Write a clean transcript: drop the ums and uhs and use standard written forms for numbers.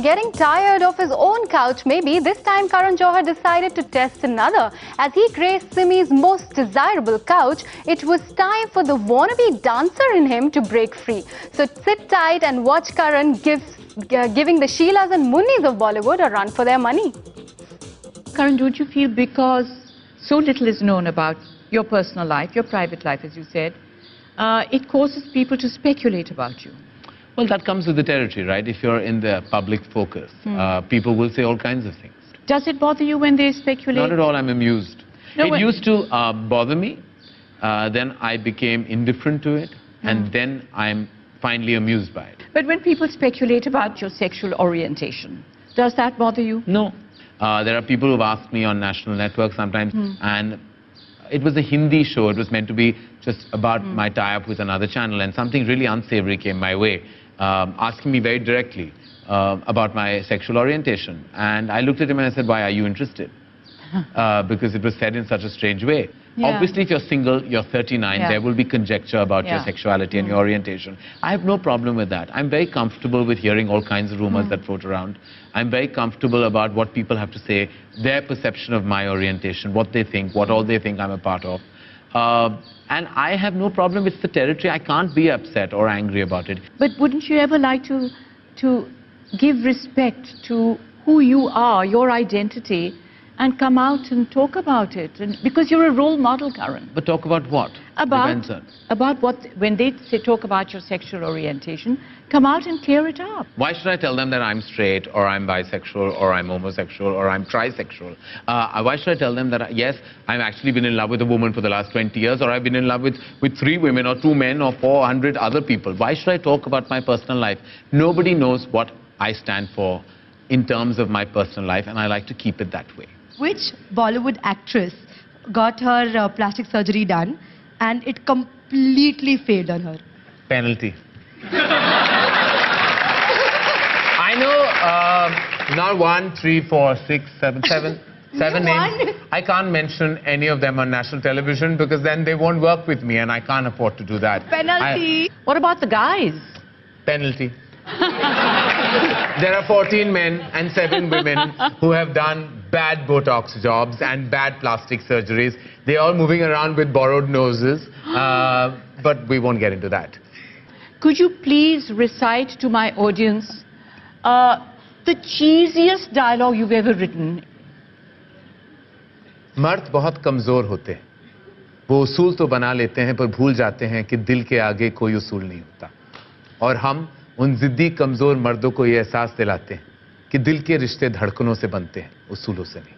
Getting tired of his own couch maybe, this time Karan Johar decided to test another. As he graced Simi's most desirable couch, it was time for the wannabe dancer in him to break free. So sit tight and watch Karan giving the Sheilas and Munnis of Bollywood a run for their money. Karan, don't you feel because so little is known about your personal life, your private life, as you said, it causes people to speculate about you? Well, that comes with the territory, right? If you're in the public focus, people will say all kinds of things. Does it bother you when they speculate? Not at all, I'm amused. No, it used to bother me, then I became indifferent to it, and then I'm finally amused by it. But when people speculate about your sexual orientation, does that bother you? No. There are people who've asked me on national networks sometimes, and it was a Hindi show. It was meant to be just about my tie-up with another channel, and something really unsavory came my way, asking me very directly about my sexual orientation. And I looked at him and I said, why are you interested? Because it was said in such a strange way. Yeah. Obviously, if you're single, you're 39, there will be conjecture about your sexuality and your orientation. I have no problem with that. I'm very comfortable with hearing all kinds of rumors that float around. I'm very comfortable about what people have to say, their perception of my orientation, what they think, what all they think I'm a part of. And I have no problem. It's the territory. I can't be upset or angry about it. But wouldn't you ever like to give respect to who you are, your identity, and come out and talk about it? And because you're a role model, Karan. But talk about what? About what, when they say, talk about your sexual orientation, come out and clear it up. Why should I tell them that I'm straight, or I'm bisexual, or I'm homosexual, or I'm trisexual? Why should I tell them that, yes, I've actually been in love with a woman for the last 20 years, or I've been in love with 3 women, or 2 men, or 400 other people? Why should I talk about my personal life? Nobody knows what I stand for in terms of my personal life, and I like to keep it that way. Which Bollywood actress got her plastic surgery done and it completely failed on her? Penalty. I know not 1, 3, 4, 6, 7 names. I can't mention any of them on national television because then they won't work with me and I can't afford to do that. Penalty. What about the guys? Penalty. There are 14 men and 7 women who have done bad Botox jobs and bad plastic surgeries. They're all moving around with borrowed noses, but we won't get into that. Could you please recite to my audience the cheesiest dialogue you've ever written? मर्द बहुत कमजोर होते हैं, वो उसूल तो बना लेते हैं पर भूल जाते हैं कि दिल के आगे कोई उसूल नहीं होता, और हम उन जिद्दी कमजोर मर्दों को ये एहसास दिलाते हैं कि दिल के रिश्ते धड़कनों से बनते हैं, उसूलों से नहीं।